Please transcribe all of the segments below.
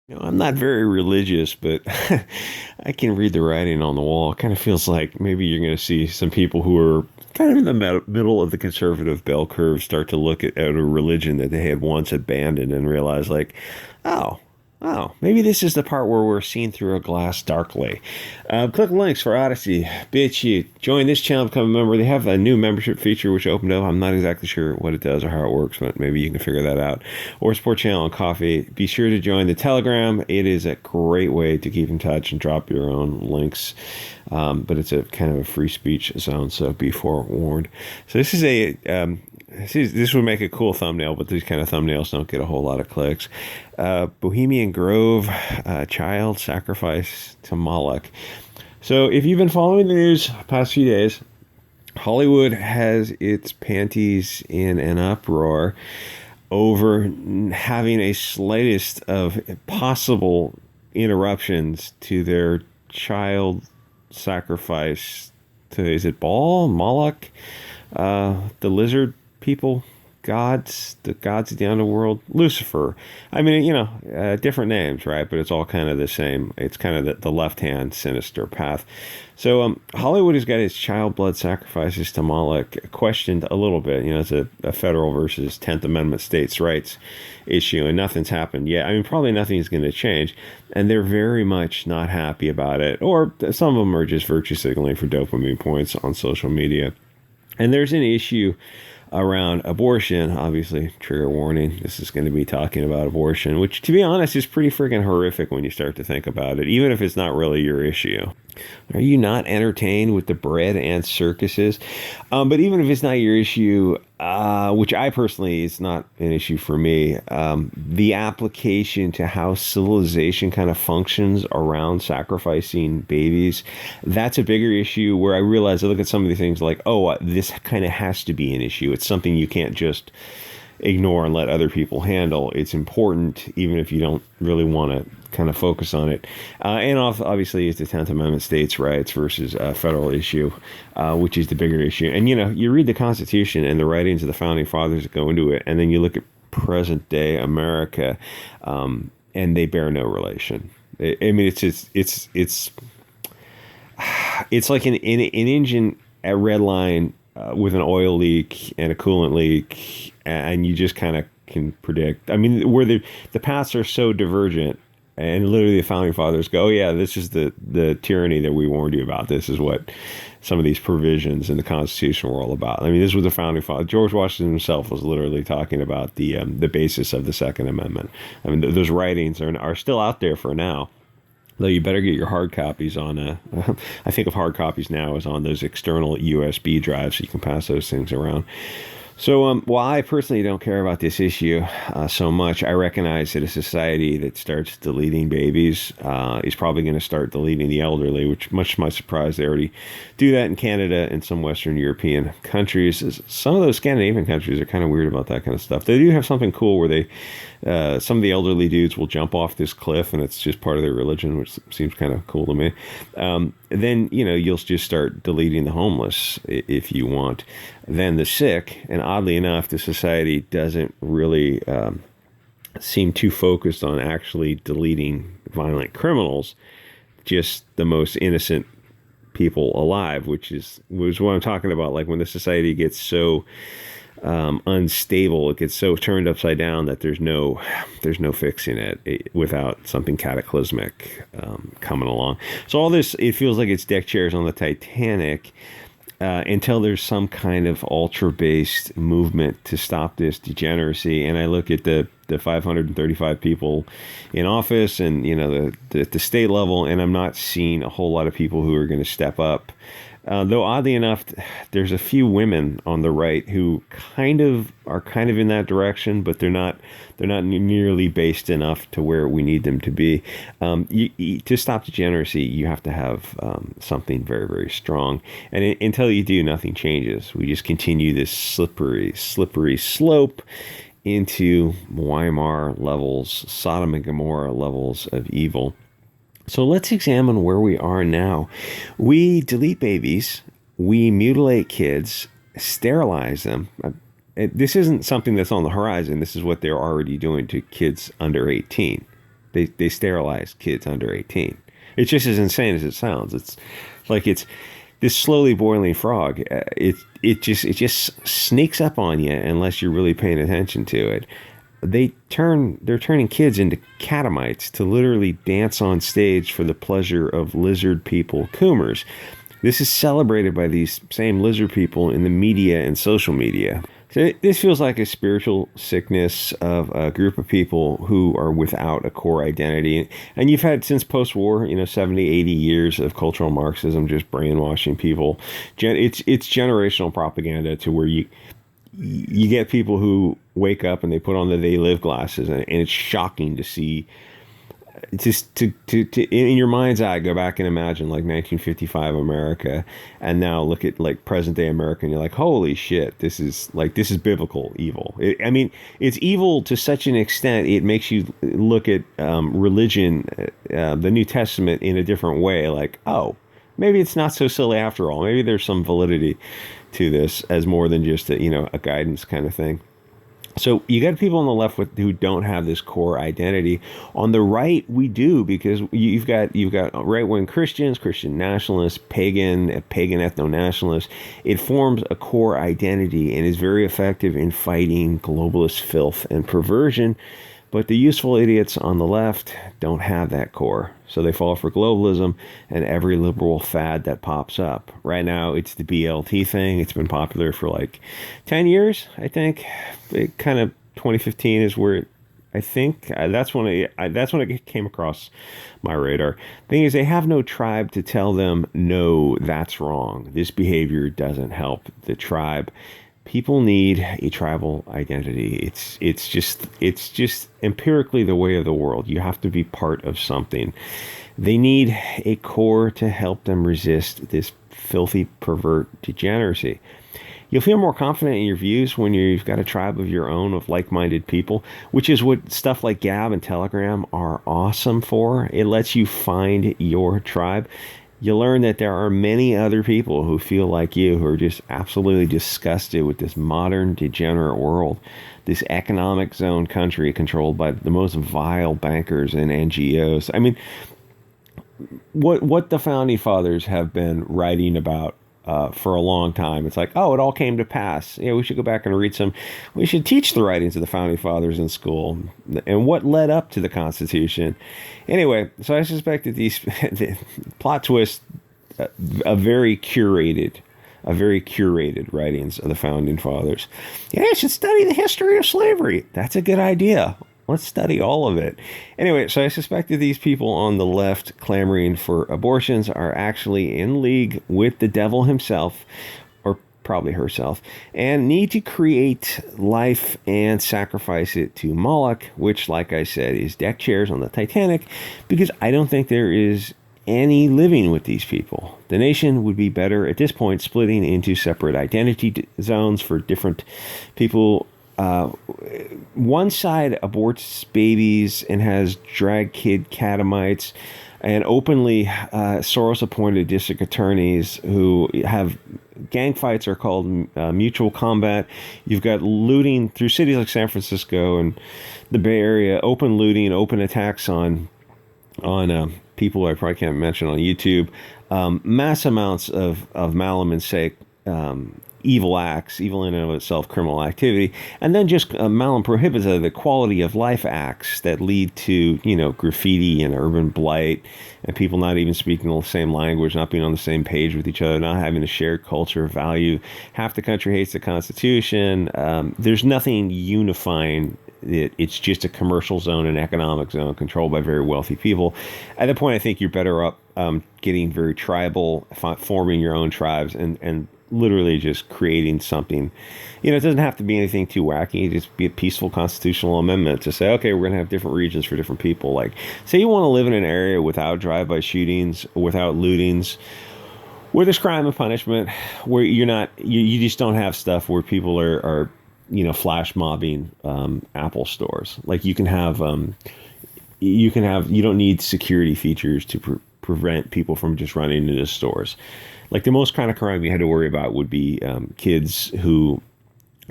I'm not very religious, but I can read the writing on the wall. It kind of feels like maybe you're going to see some people who are kind of in the middle of the conservative bell curve start to look at a religion that they had once abandoned and realize, like, oh, oh, maybe this is the part where we're seen through a glass darkly. Click links for Odyssey, Bit Chute. Join this channel, become a member. They have a new membership feature which opened up. I'm not exactly sure what it does or how it works, but maybe you can figure that out. Or support channel on Coffee. Be sure to join the Telegram. It is a great way to keep in touch and drop your own links. But it's a kind of a free speech zone, so be forewarned. So this is this would make a cool thumbnail, but these kind of thumbnails don't get a whole lot of clicks. Bohemian Grove, child sacrifice to Moloch. So if you've been following the news past few days, Hollywood has its panties in an uproar over having a slightest of possible interruptions to their child sacrifice to, is it Baal, Moloch, the lizard people, gods, the gods of the underworld, Lucifer. I mean, different names, right? But it's all kind of the same. It's kind of the left-hand sinister path. So Hollywood has got its child blood sacrifices to Moloch questioned a little bit. It's a federal versus 10th Amendment states' rights issue, and nothing's happened yet. I mean, probably nothing's going to change, and they're very much not happy about it. Or some of them are just virtue signaling for dopamine points on social media. And there's an issue around abortion. Obviously, trigger warning, this is going to be talking about abortion, which, to be honest, is pretty freaking horrific when you start to think about it, even if it's not really your issue. Are you not entertained with the bread and circuses? But even if it's not your issue, which I personally, is not an issue for me, the application to how civilization kind of functions around sacrificing babies, that's a bigger issue where I realize I look at some of these things like, oh, this kind of has to be an issue. It's something you can't just ignore and let other people handle. It's important, even if you don't really want to kind of focus on it. And obviously, it's the 10th Amendment states' rights versus a federal issue, which is the bigger issue. And, you read the Constitution and the writings of the Founding Fathers that go into it, and then you look at present day America, and they bear no relation. I mean, it's like an engine at red line with an oil leak and a coolant leak, and you just kind of can predict. I mean, where the paths are so divergent, and literally the Founding Fathers go, oh yeah, this is the tyranny that we warned you about. This is what some of these provisions in the Constitution were all about. I mean, this was the Founding Fathers. George Washington himself was literally talking about the basis of the Second Amendment. I mean, those writings are still out there for now. Though you better get your hard copies on, I think of hard copies now as on those external USB drives, so you can pass those things around. So while I personally don't care about this issue so much, I recognize that a society that starts deleting babies is probably going to start deleting the elderly, which, much to my surprise, they already do that in Canada and some Western European countries. Some of those Scandinavian countries are kind of weird about that kind of stuff. They do have something cool where some of the elderly dudes will jump off this cliff, and it's just part of their religion, which seems kind of cool to me. Then, you'll just start deleting the homeless if you want. Then the sick, and oddly enough, the society doesn't really seem too focused on actually deleting violent criminals, just the most innocent people alive, which was what I'm talking about. Like when the society gets so unstable, it gets so turned upside down that there's no fixing it without something cataclysmic coming along. So all this, it feels like it's deck chairs on the Titanic until there's some kind of ultra-based movement to stop this degeneracy. And I look at the 535 people in office and the state level, and I'm not seeing a whole lot of people who are going to step up. Though oddly enough, there's a few women on the right who are kind of in that direction, but they're not nearly based enough to where we need them to be. To stop degeneracy, you have to have something very, very strong. And until you do, nothing changes. We just continue this slippery slope into Weimar levels, Sodom and Gomorrah levels of evil. So let's examine where we are now. We delete babies, we mutilate kids, sterilize them. This isn't something that's on the horizon. This is what they're already doing to kids under 18. They sterilize kids under 18. It's just as insane as it sounds. It's like it's this slowly boiling frog. It just sneaks up on you unless you're really paying attention to it. They're turning kids into catamites to literally dance on stage for the pleasure of lizard people coomers. This is celebrated by these same lizard people in the media and social media. So this feels like a spiritual sickness of a group of people who are without a core identity. And you've had, since post-war, 70, 80 years of cultural Marxism just brainwashing people. It's generational propaganda to where you get people who wake up and they put on the They Live glasses, and it's shocking to see. Just to in your mind's eye, go back and imagine like 1955 America, and now look at like present day America, and you're like, holy shit, this is biblical evil. It's evil to such an extent it makes you look at religion, the New Testament, in a different way. Like, oh, maybe it's not so silly after all. Maybe there's some validity to this as more than just a guidance kind of thing. So you got people on the left who don't have this core identity. On the right, we do, because you've got right-wing Christians, Christian nationalists, pagan ethno-nationalists. It forms a core identity and is very effective in fighting globalist filth and perversion. But the useful idiots on the left don't have that core. So they fall for globalism and every liberal fad that pops up. Right now, it's the BLT thing. It's been popular for like 10 years, I think. It kind of 2015 is where I think that's when it came across my radar. Thing is, they have no tribe to tell them, no, that's wrong. This behavior doesn't help the tribe. People need a tribal identity. It's just empirically the way of the world. You have to be part of something. They need a core to help them resist this filthy pervert degeneracy. You'll feel more confident in your views when you've got a tribe of your own, of like-minded people, which is what stuff like Gab and Telegram are awesome for. It lets you find your tribe. You learn that there are many other people who feel like you, who are just absolutely disgusted with this modern degenerate world, this economic zone country controlled by the most vile bankers and NGOs. I mean, what the Founding Fathers have been writing about for a long time. It's like, oh, it all came to pass. We should go back and read we should teach the writings of the Founding Fathers in school and what led up to the Constitution. Anyway, so I suspect that these the plot twist, a very curated writings of the Founding Fathers. Yeah, you should study the history of slavery. That's a good idea. Let's study all of it. Anyway, so I suspect that these people on the left clamoring for abortions are actually in league with the devil himself, or probably herself, and need to create life and sacrifice it to Moloch, which, like I said, is deck chairs on the Titanic, because I don't think there is any living with these people. The nation would be better at this point splitting into separate identity zones for different people. One side aborts babies and has drag kid catamites, and openly Soros-appointed district attorneys who have gang fights are called mutual combat. You've got looting through cities like San Francisco and the Bay Area, open looting, open attacks on people I probably can't mention on YouTube, mass amounts of malum and sake, evil acts, evil in and of itself, criminal activity, and then just malum prohibita, the quality of life acts that lead to, graffiti and urban blight, and people not even speaking the same language, not being on the same page with each other, not having a shared culture value. Half the country hates the Constitution. There's nothing unifying. It's just a commercial zone, an economic zone controlled by very wealthy people. At that point, I think you're better up getting very tribal, forming your own tribes, and literally just creating something. It doesn't have to be anything too wacky. Just be a peaceful constitutional amendment to say, okay, we're going to have different regions for different people. Like, say you want to live in an area without drive-by shootings, without lootings, where there's crime and punishment, where you just don't have stuff where people are flash mobbing Apple stores. Like you don't need security features to prevent people from just running into stores. Like the most kind of crime you had to worry about would be kids who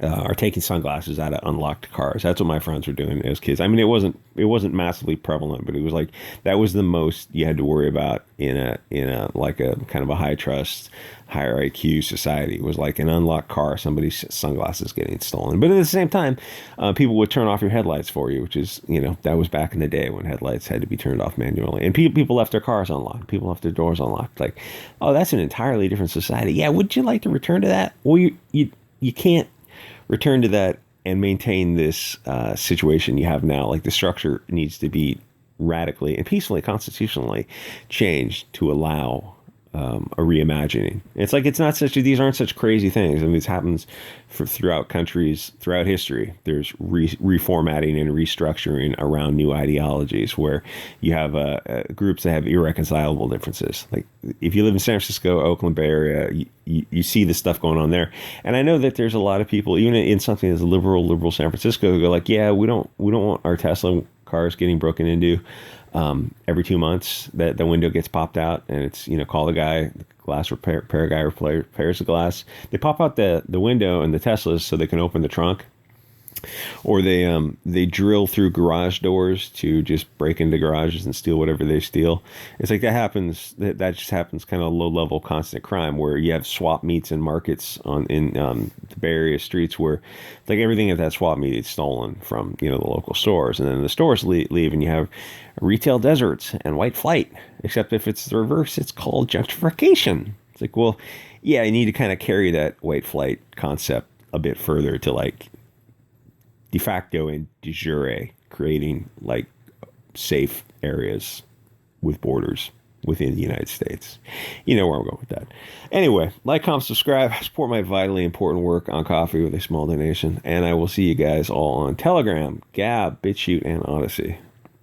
are taking sunglasses out of unlocked cars. That's what my friends were doing as kids. I mean, it wasn't massively prevalent, but it was like that was the most you had to worry about in a like a kind of a high trust, higher IQ society. It was like an unlocked car, somebody's sunglasses getting stolen. But at the same time, people would turn off your headlights for you, which is, you know, that was back in the day when headlights had to be turned off manually, and people left their cars unlocked. People left their doors unlocked. Like, oh, that's an entirely different society. Yeah, would you like to return to that? Well, you can't return to that and maintain this situation you have now. Like, the structure needs to be radically and peacefully, constitutionally changed to allow a reimagining. It's like, it's not such, these aren't such crazy things. I mean, this happens throughout countries, throughout history. There's reformatting and restructuring around new ideologies where you have groups that have irreconcilable differences. Like, if you live in San Francisco, Oakland, Bay Area, you see the stuff going on there. And I know that there's a lot of people, even in something as liberal San Francisco, who go like, yeah, we don't want our Tesla cars getting broken into. Every 2 months, that the window gets popped out, and it's, you know, call the guy, the glass repair guy repairs the glass. They pop out the window in the Teslas so they can open the trunk, or they drill through garage doors to just break into garages and steal whatever they steal. It's like that happens. That just happens, kind of low level constant crime, where you have swap meets and markets in the Bay Area streets where, like, everything at that swap meet is stolen from, you know, the local stores, and then the stores leave, and you have retail deserts and white flight. Except if it's the reverse, it's called gentrification. It's like, well, yeah, I need to kind of carry that white flight concept a bit further to, like, de facto and de jure creating, like, safe areas with borders within the United States. You know where I'm going with that. Anyway, like, comment, subscribe, support my vitally important work on Coffee with a small donation, and I will see you guys all on Telegram, Gab, Bit Chute, and Odyssey.